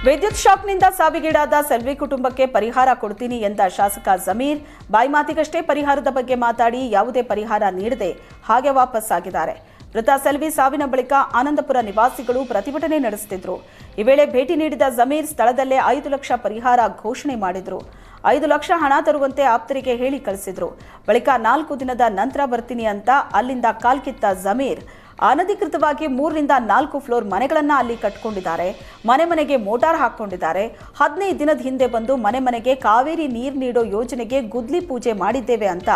ವಿದ್ಯುತ್ ಶಾಕ್ನಿಂದ ಸಾವಿಗೀಡಾದ ಸೆಲ್ವಿ ಕುಟುಂಬಕ್ಕೆ ಪರಿಹಾರ ಕೊಡ್ತೀನಿ ಎಂದ ಶಾಸಕ ಜಮೀರ್ ಬಾಯ್ಮಾತಿಗಷ್ಟೇ ಪರಿಹಾರದ ಬಗ್ಗೆ ಮಾತಾಡಿ ಯಾವುದೇ ಪರಿಹಾರ ನೀಡದೆ ಹಾಗೆ ವಾಪಸ್ಸಾಗಿದ್ದಾರೆ. ಮೃತ ಸೆಲ್ವಿ ಸಾವಿನ ಬಳಿಕ ಆನಂದಪುರ ನಿವಾಸಿಗಳು ಪ್ರತಿಭಟನೆ ನಡೆಸುತ್ತಿದ್ದರು. ಈ ವೇಳೆ ಭೇಟಿ ನೀಡಿದ ಜಮೀರ್ ಸ್ಥಳದಲ್ಲೇ 5 ಲಕ್ಷ ಪರಿಹಾರ ಘೋಷಣೆ ಮಾಡಿದ್ರು. 5 ಲಕ್ಷ ಹಣ ತರುವಂತೆ ಆಪ್ತರಿಗೆ ಹೇಳಿ ಕಳಿಸಿದ್ರು. ಬಳಿಕ 4 ದಿನದ ನಂತರ ಬರ್ತೀನಿ ಅಂತ ಅಲ್ಲಿಂದ ಕಾಲ್ಕಿತ್ತ ಜಮೀರ್ ಅನಧಿಕೃತವಾಗಿ 3 ರಿಂದ 4 ಫ್ಲೋರ್ ಮನೆಗಳನ್ನು ಅಲ್ಲಿ ಕಟ್ಟಿಕೊಂಡಿದ್ದಾರೆ. ಮನೆಗೆ ಮೋಟಾರ್ ಹಾಕೊಂಡಿದ್ದಾರೆ. 15 ದಿನದ ಹಿಂದೆ ಬಂದು ಮನೆಗೆ ಕಾವೇರಿ ನೀರು ನೀಡೋ ಯೋಜನೆಗೆ ಗುದ್ಲಿ ಪೂಜೆ ಮಾಡಿದ್ದೇವೆ ಅಂತ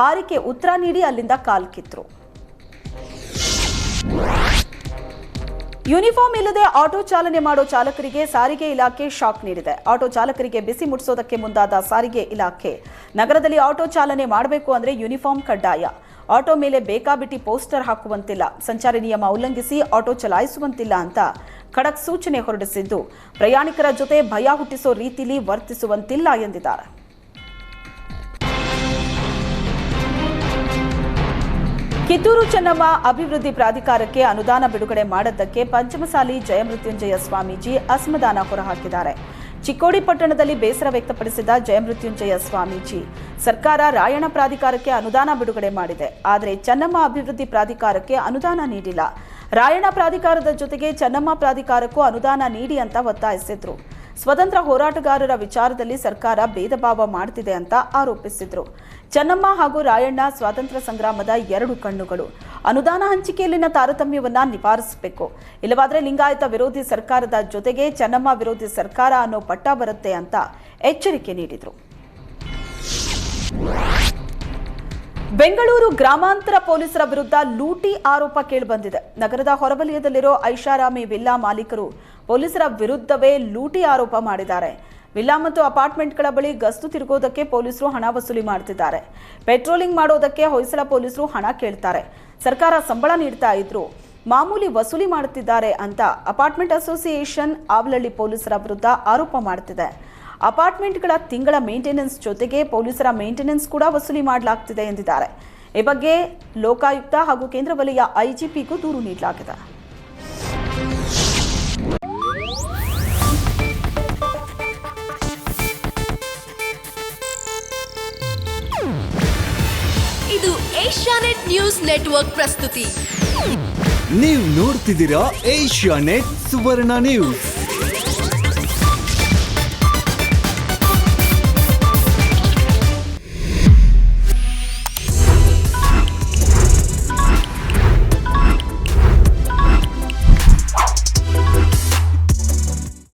ಹಾರಿಕೆ ಉತ್ತರ ನೀಡಿ ಅಲ್ಲಿಂದ ಕಾಲ್ಕಿತ್ರು. ಯೂನಿಫಾರ್ಮ್ ಇಲ್ಲದೆ ಆಟೋ ಚಾಲನೆ ಮಾಡೋ ಚಾಲಕರಿಗೆ ಸಾರಿಗೆ ಇಲಾಖೆ ಶಾಕ್ ನೀಡಿದೆ. ಆಟೋ ಚಾಲಕರಿಗೆ ಬಿಸಿ ಮುಟ್ಟಿಸೋದಕ್ಕೆ ಮುಂದಾದ ಸಾರಿಗೆ ಇಲಾಖೆ ನಗರದಲ್ಲಿ ಆಟೋ ಚಾಲನೆ ಮಾಡಬೇಕು ಅಂದ್ರೆ ಯೂನಿಫಾರ್ಮ್ ಕಡ್ಡಾಯ. ಆಟೋ ಮೇಲೆ ಬೇಕಾಬಿಟ್ಟಿ ಪೋಸ್ಟರ್ ಹಾಕುವಂತಿಲ್ಲ, ಸಂಚಾರಿ ನಿಯಮ ಉಲ್ಲಂಘಿಸಿ ಆಟೋ ಚಲಾಯಿಸುವಂತಿಲ್ಲ ಅಂತ ಖಡಕ್ ಸೂಚನೆ ಹೊರಡಿಸಿದ್ದು, ಪ್ರಯಾಣಿಕರ ಜೊತೆ ಭಯ ಹುಟ್ಟಿಸೋ ರೀತಿಯಲ್ಲಿ ವರ್ತಿಸುವಂತಿಲ್ಲ ಎಂದಿದ್ದಾರೆ. ಕಿತ್ತೂರು ಚೆನ್ನಮ್ಮ ಅಭಿವೃದ್ಧಿ ಪ್ರಾಧಿಕಾರಕ್ಕೆ ಅನುದಾನ ಬಿಡುಗಡೆ ಮಾಡದ್ದಕ್ಕೆ ಪಂಚಮಸಾಲಿ ಜಯಮೃತ್ಯುಂಜಯ ಸ್ವಾಮೀಜಿ ಅಸಮಾಧಾನ ಹೊರಹಾಕಿದ್ದಾರೆ. ಚಿಕ್ಕೋಡಿ ಪಟ್ಟಣದಲ್ಲಿ ಬೇಸರ ವ್ಯಕ್ತಪಡಿಸಿದ ಜಯಮೃತ್ಯುಂಜಯ ಸ್ವಾಮೀಜಿ, ಸರ್ಕಾರ ರಾಯಣ್ಣ ಪ್ರಾಧಿಕಾರಕ್ಕೆ ಅನುದಾನ ಬಿಡುಗಡೆ ಮಾಡಿದೆ, ಆದರೆ ಚೆನ್ನಮ್ಮ ಅಭಿವೃದ್ಧಿ ಪ್ರಾಧಿಕಾರಕ್ಕೆ ಅನುದಾನ ನೀಡಿಲ್ಲ. ರಾಯಣ್ಣ ಪ್ರಾಧಿಕಾರದ ಜೊತೆಗೆ ಚೆನ್ನಮ್ಮ ಪ್ರಾಧಿಕಾರಕ್ಕೂ ಅನುದಾನ ನೀಡಿ ಅಂತ ಒತ್ತಾಯಿಸಿದ್ರು. ಸ್ವತಂತ್ರ ಹೋರಾಟಗಾರರ ವಿಚಾರದಲ್ಲಿ ಸರ್ಕಾರ ಭೇದ ಭಾವ ಮಾಡ್ತಿದೆ ಅಂತ ಆರೋಪಿಸಿದ್ರು. ಚೆನ್ನಮ್ಮ ಹಾಗೂ ರಾಯಣ್ಣ ಸ್ವಾತಂತ್ರ್ಯ ಸಂಗ್ರಾಮದ 2 ಕಣ್ಣುಗಳು. ಅನುದಾನ ಹಂಚಿಕೆಯಲ್ಲಿನ ತಾರತಮ್ಯವನ್ನ ನಿವಾರಿಸಬೇಕು, ಇಲ್ಲವಾದರೆ ಲಿಂಗಾಯತ ವಿರೋಧಿ ಸರ್ಕಾರದ ಜೊತೆಗೆ ಚೆನ್ನಮ್ಮ ವಿರೋಧಿ ಸರ್ಕಾರ ಅನ್ನೋ ಪಟ್ಟ ಬರುತ್ತೆ ಅಂತ ಎಚ್ಚರಿಕೆ ನೀಡಿದರು. ಬೆಂಗಳೂರು ಗ್ರಾಮಾಂತರ ಪೊಲೀಸರ ವಿರುದ್ಧ ಲೂಟಿ ಆರೋಪ ಕೇಳಿಬಂದಿದೆ. ನಗರದ ಹೊರವಲಯದಲ್ಲಿರೋ ಐಷಾರಾಮಿ ವಿಲ್ಲಾ ಮಾಲೀಕರು ಪೊಲೀಸರ ವಿರುದ್ಧವೇ ಲೂಟಿ ಆರೋಪ ಮಾಡಿದ್ದಾರೆ. ವಿಲ್ಲಾ ಮತ್ತು ಅಪಾರ್ಟ್ಮೆಂಟ್ಗಳ ಬಳಿ ಗಸ್ತು ತಿರುಗೋದಕ್ಕೆ ಪೊಲೀಸರು ಹಣ ವಸೂಲಿ ಮಾಡ್ತಿದ್ದಾರೆ. ಪೆಟ್ರೋಲಿಂಗ್ ಮಾಡೋದಕ್ಕೆ ಹೊಯ್ಸಳ ಪೊಲೀಸರು ಹಣ ಕೇಳ್ತಾರೆ. ಸರ್ಕಾರ ಸಂಬಳ ನೀಡ್ತಾ ಇದ್ರು, ಮಾಮೂಲಿ ವಸೂಲಿ ಮಾಡುತ್ತಿದ್ದಾರೆ ಅಂತ ಅಪಾರ್ಟ್ಮೆಂಟ್ ಅಸೋಸಿಯೇಷನ್ ಆವಲಹಳ್ಳಿ ಪೊಲೀಸರ ವಿರುದ್ಧ ಆರೋಪ ಮಾಡುತ್ತಿದೆ. ಅಪಾರ್ಟ್ಮೆಂಟ್ಗಳ ತಿಂಗಳ ಮೇಂಟೆನೆನ್ಸ್ ಜೊತೆಗೆ ಪೊಲೀಸರ ಮೇಂಟೆನೆನ್ಸ್ ಕೂಡ ವಸೂಲಿ ಮಾಡಲಾಗ್ತಿದೆ ಎಂದಿದ್ದಾರೆ. ಈ ಬಗ್ಗೆ ಲೋಕಾಯುಕ್ತ ಹಾಗೂ ಕೇಂದ್ರ ವಲಯ ಐಜಿಪಿಗೂ ದೂರು ನೀಡಲಾಗಿದೆ. ಇದು ಏಷ್ಯಾನೆಟ್ ನ್ಯೂಸ್ ನೆಟ್ವರ್ಕ್ ಪ್ರಸ್ತುತಿ. ನೀವು ನೋಡ್ತಿದ್ದೀರಾ ಏಷ್ಯಾನೆಟ್ ಸುವರ್ಣ ನ್ಯೂಸ್.